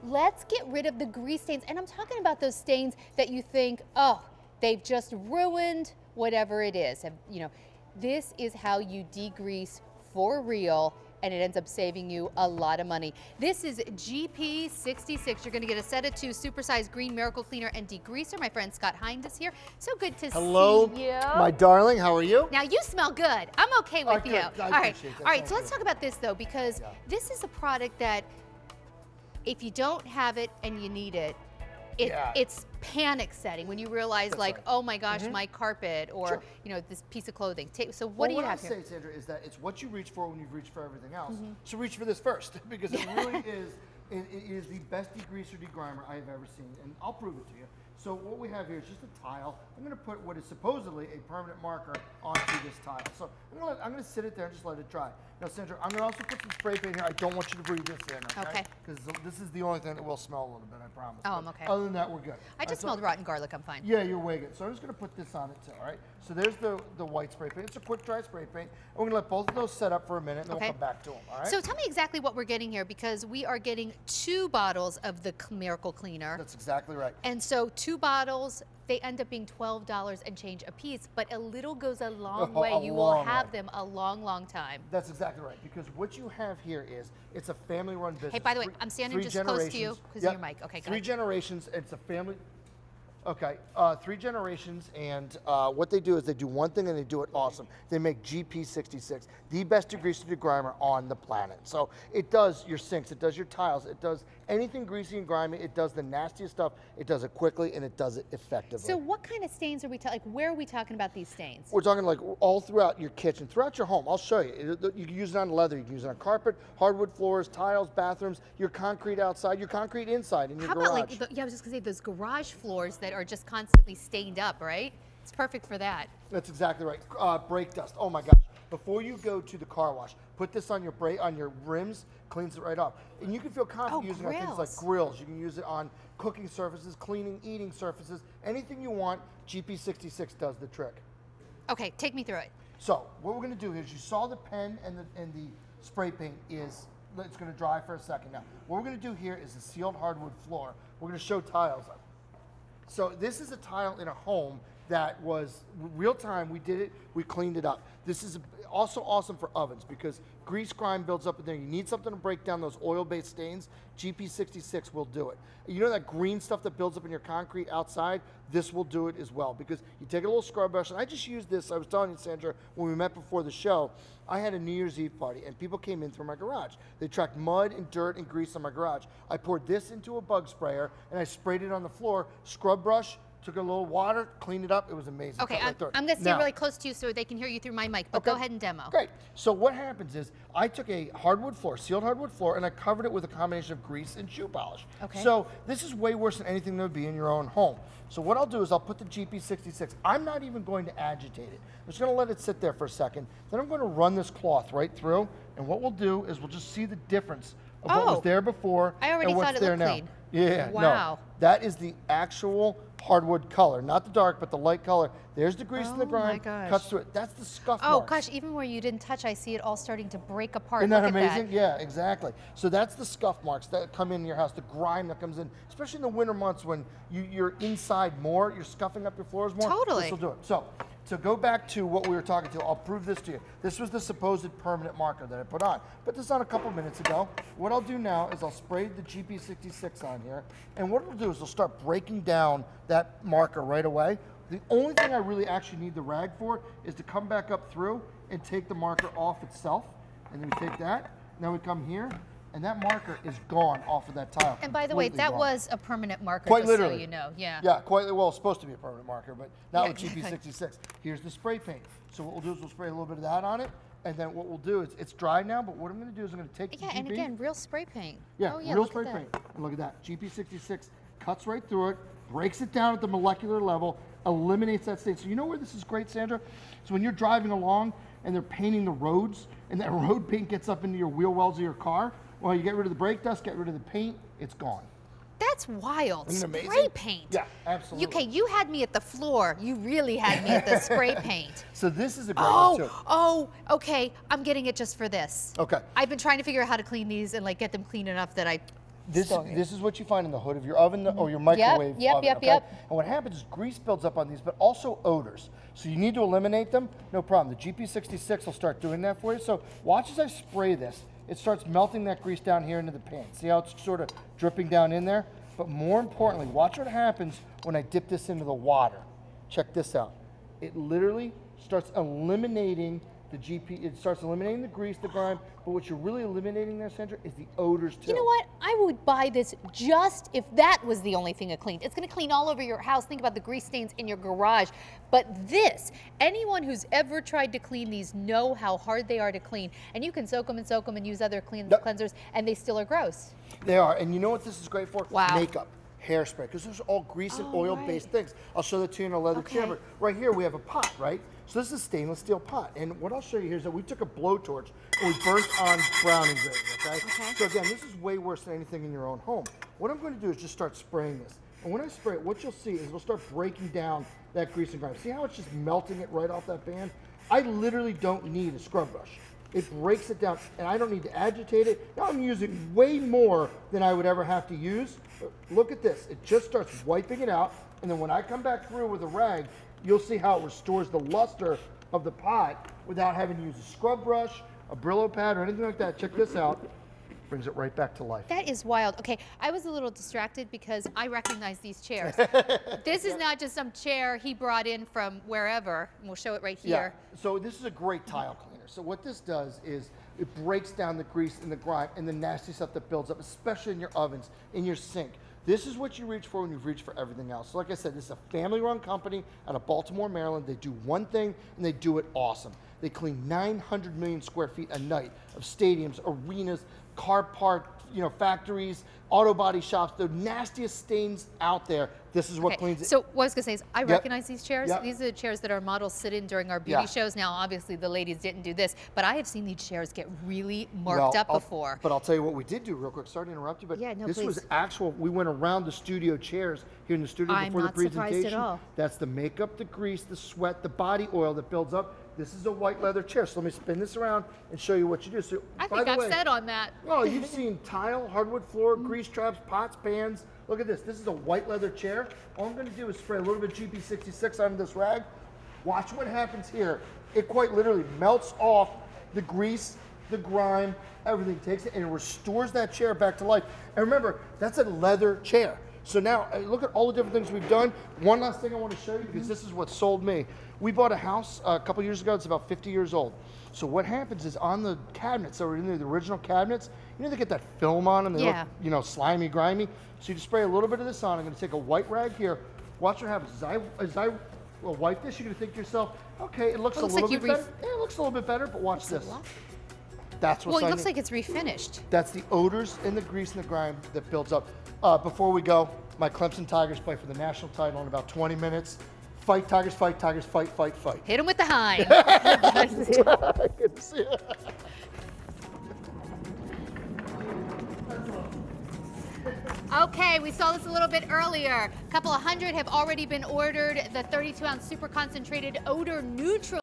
let's get rid of the grease stains. And I'm talking about those stains that you think, oh, they've just ruined whatever it is. You know, this is how you degrease for real, and it ends up saving you a lot of money. This is GP66. You're gonna get a set of 2 supersized green miracle cleaner and degreaser. My friend Scott Hind is here. So good to see you. My darling, how are you? Now you smell good. I'm okay with you. All right, so let's talk about this though, because this is a product that if you don't have it and you need it, it's panic setting when you realize oh my gosh, my carpet or you know, this piece of clothing. So what do you have here? What I say, Sandra, is that it's what you reach for when you've reached for everything else. So reach for this first, because it really is. It is the best degreaser degrimer I have ever seen, and I'll prove it to you. So what we have here is just a tile. I'm going to put what is supposedly a permanent marker onto this tile. So I'm going to sit it there and just let it dry. Now, Sandra, I'm going to also put some spray paint here. I don't want you to breathe this in, okay? Because this is the only thing that will smell a little bit, I promise. Oh, I'm okay. Other than that, we're good. I just smelled rotten garlic. I'm fine. Yeah, you're way good. So I'm just going to put this on it too, all right? So there's the white spray paint. It's a quick dry spray paint. And we're going to let both of those set up for a minute, and then we'll come back to them, all right? So tell me exactly what we're getting here, because we are getting 2 bottles of the Miracle Cleaner. That's exactly right. And so 2 bottles, they end up being $12 and change a piece, but a little goes a long way. You will have them a long, long time. That's exactly right, because what you have here is, it's a family-run business. Hey, by the way, I'm standing just close to you because of your mic. Okay, go 3 generations, it's a family. Okay, 3 generations, and what they do is they do one thing and they do it awesome. They make GP66, the best degreaser degrimer on the planet. So it does your sinks, it does your tiles, it does anything greasy and grimy, it does the nastiest stuff, it does it quickly, and it does it effectively. So what kind of stains are we talking, like where are we talking about these stains? We're talking like all throughout your kitchen, throughout your home. I'll show you. You can use it on leather, you can use it on carpet, hardwood floors, tiles, bathrooms, your concrete outside, your concrete inside in your garage. How about I was just gonna say those garage floors that are just constantly stained up, right? It's perfect for that. That's exactly right. Brake dust. Oh my gosh. Before you go to the car wash, put this on your rims, cleans it right off. And you can feel confident using it on things like grills. You can use it on cooking surfaces, cleaning, eating surfaces, anything you want. GP66 does the trick. Okay, take me through it. So what we're going to do is, you saw the pen and the spray paint is, it's going to dry for a second. Now, what we're going to do here is a sealed hardwood floor. We're going to show tiles. So this is a tile in a home that was real time. We did it, we cleaned it up. This is also awesome for ovens, because grease grime builds up in there. You need something to break down those oil-based stains. GP66 will do it. You know that green stuff that builds up in your concrete outside? This will do it as well, because you take a little scrub brush, and I just used this. I was telling you, Sandra, when we met before the show, I had a New Year's Eve party, and people came in through my garage. They tracked mud and dirt and grease on my garage. I poured this into a bug sprayer, and I sprayed it on the floor, scrub brush, took a little water, cleaned it up. It was amazing. Okay, I'm going to stay really close to you so they can hear you through my mic, but go ahead and demo. Great. So what happens is, I took a hardwood floor, sealed hardwood floor, and I covered it with a combination of grease and shoe polish. Okay. So this is way worse than anything that would be in your own home. So what I'll do is I'll put the GP66. I'm not even going to agitate it. I'm just going to let it sit there for a second. Then I'm going to run this cloth right through, and what we'll do is we'll just see the difference of what was there before and what's there now. Clean. Yeah, no. That is the actual hardwood color, not the dark, but the light color. There's the grease and the grime, cuts through it. That's the scuff marks. Oh gosh, even where you didn't touch, I see it all starting to break apart. Isn't that amazing? Yeah, exactly. So that's the scuff marks that come in your house, the grime that comes in, especially in the winter months when you're inside more, you're scuffing up your floors more. Totally. This will do it. So go back to what we were talking to. I'll prove this to you. This was the supposed permanent marker that I put on. Put this on a couple minutes ago. What I'll do now is I'll spray the GP66 on here, and what it'll do is it'll start breaking down that marker right away. The only thing I really actually need the rag for is to come back up through and take the marker off itself. And then we take that, now we come here, and that marker is gone off of that tile. And by the way, that was a permanent marker, quite just literally. So you know. Yeah. Yeah, quite well, it's supposed to be a permanent marker, but not with GP66. Here's the spray paint. So what we'll do is we'll spray a little bit of that on it, and then what we'll do is, it's dry now, but what I'm going to do is I'm going to take the GP. And again, real spray paint. Yeah, real spray paint. And look at that. GP66 cuts right through it, breaks it down at the molecular level, eliminates that stain. So you know where this is great, Sandra? So when you're driving along and they're painting the roads, and that road paint gets up into your wheel wells of your car, well, you get rid of the brake dust, get rid of the paint, it's gone. That's wild. Isn't it amazing? Spray paint. Yeah, absolutely. Okay, you had me at the floor. You really had me at the spray paint. So this is a great one too. Oh, okay. I'm getting it just for this. Okay. I've been trying to figure out how to clean these and like get them clean enough that I This story. this is what you find in the hood of your oven or your microwave Yep, oven. yep, Okay? yep. And what happens is grease builds up on these, but also odors. So you need to eliminate them. No problem. The GP66 will start doing that for you. So watch as I spray this. It starts melting that grease down here into the pan. See how it's sort of dripping down in there? But more importantly, watch what happens when I dip this into the water. Check this out. It literally starts eliminating the it starts eliminating the grease, the grime, but what you're really eliminating there, Sandra, is the odors too. You know what? I would buy this just if that was the only thing it cleaned. It's going to clean all over your house. Think about the grease stains in your garage. But this, anyone who's ever tried to clean these know how hard they are to clean. And you can soak them and use other cleansers, and they still are gross. They are, and you know what this is great for? Wow. Makeup, hairspray, because those are all grease and oil-based things. I'll show that to you in a leather chair, but right here we have a pot, right? So this is a stainless steel pot, and what I'll show you here is that we took a blowtorch and we burnt on browning grain, okay? So again, this is way worse than anything in your own home. What I'm going to do is just start spraying this. And when I spray it, what you'll see is it'll start breaking down that grease and grime. See how it's just melting it right off that pan? I literally don't need a scrub brush. It breaks it down, and I don't need to agitate it. Now I'm using way more than I would ever have to use. But look at this. It just starts wiping it out, and then when I come back through with a rag, you'll see how it restores the luster of the pot without having to use a scrub brush, a Brillo pad, or anything like that. Check this out. Brings it right back to life. That is wild. Okay, I was a little distracted because I recognize these chairs. This is not just some chair he brought in from wherever. We'll show it right here. Yeah. So this is a great tile cleaner. So what this does is it breaks down the grease and the grime and the nasty stuff that builds up, especially in your ovens, in your sink. This is what you reach for when you've reached for everything else. So like I said, this is a family-run company out of Baltimore, Maryland. They do one thing, and they do it awesome. They clean 900 million square feet a night of stadiums, arenas, car park, factories, auto body shops, the nastiest stains out there. This is what cleans it. So what I was going to say is I recognize these chairs. Yep. These are the chairs that our models sit in during our beauty shows. Now, obviously, the ladies didn't do this, but I have seen these chairs get really marked up before. But I'll tell you what we did do real quick. Sorry to interrupt you, but this was actual. We went around the studio chairs here in the studio before the presentation. I'm not surprised at all. That's the makeup, the grease, the sweat, the body oil that builds up. This is a white leather chair. So let me spin this around and show you what you do. So, I think I've said on that. Well, you've seen tile, hardwood floor, grease traps, pots, pans. Look at this. This is a white leather chair. All I'm going to do is spray a little bit of GP66 onto this rag. Watch what happens here. It quite literally melts off the grease, the grime, everything. Takes it and it restores that chair back to life. And remember, that's a leather chair. So now, look at all the different things we've done. One last thing I want to show you, because this is what sold me. We bought a house a couple years ago. It's about 50 years old. So what happens is on the cabinets that were in the original cabinets, they get that film on them. They look, slimy, grimy. So you just spray a little bit of this on. I'm going to take a white rag here. Watch what happens. As I wipe this, you're going to think to yourself, okay, it looks a little bit better. Yeah, it looks a little bit better, but watch this. That's what's Well, it looks like it's refinished. That's the odors and the grease and the grime that builds up. Before we go, my Clemson Tigers play for the national title in about 20 minutes. Fight, Tigers, fight, Tigers, fight, fight, fight. Hit them with the hind. Good to see you. Okay, we saw this a little bit earlier. A couple of hundred have already been ordered. The 32-ounce super concentrated odor neutral